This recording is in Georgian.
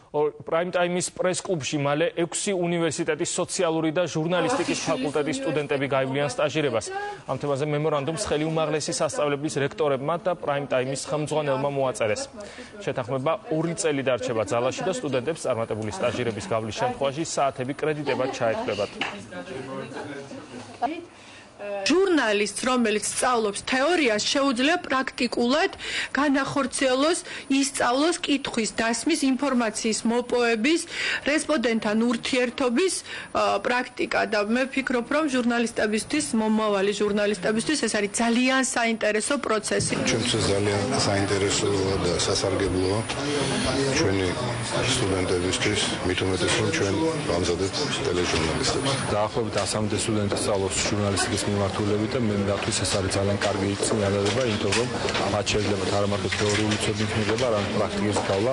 Prime Time-ის პრეს-კლუბში მალე 6 უნივერსიტეტის სოციალური და ჟურნალისტიკის ფაკულტეტის სტუდენტები გაივლიან სტაჟირებას. ამ თემაზე მემორანდუმს ხელი უმაღლესი სასწავლებლის რექტორებმა და Prime Time-ის ხელმძღვანელმა მოაწერეს. შეთანხმება 2 წელი დარჩება ძალაში და სტუდენტებს წარმატებული სტაჟირების გავლის შემთხვევაში საათები კრედიტებად ჩაეთქვებათ. ჟურნალისტს, რომელიც სწავლობს თეორიას, შეუძლია პრაქტიკულად განახორციელოს, ისწავლოს კითხვის დასმის, ინფორმაციის მოპოვების, რესპონდენტთან ურთიერთობის პრაქტიკა და მე ვფიქრობ, რომ ჟურნალისტებისთვის, მომავალი ჟურნალისტებისთვის ეს არის ძალიან საინტერესო პროცესი. ჩვენთვის ძალიან საინტერესო და სასარგებლოა ჩვენი სტუდენტებისთვის, მით უმეტეს რომ ჩვენ ვამზადებთ ტელეჟურნალისტებს. დაახლოებით 100 სტუდენტი სწავლობს ჟურნალისტიკის მიმართულებით და მე მგონი ეს არის ძალიან კარგი წინადადება, იმიტომ რომ მათ შეიძლება არა მარტო თეორიული ცოდნით მიღება, არამედ პრაქტიკის გავლა.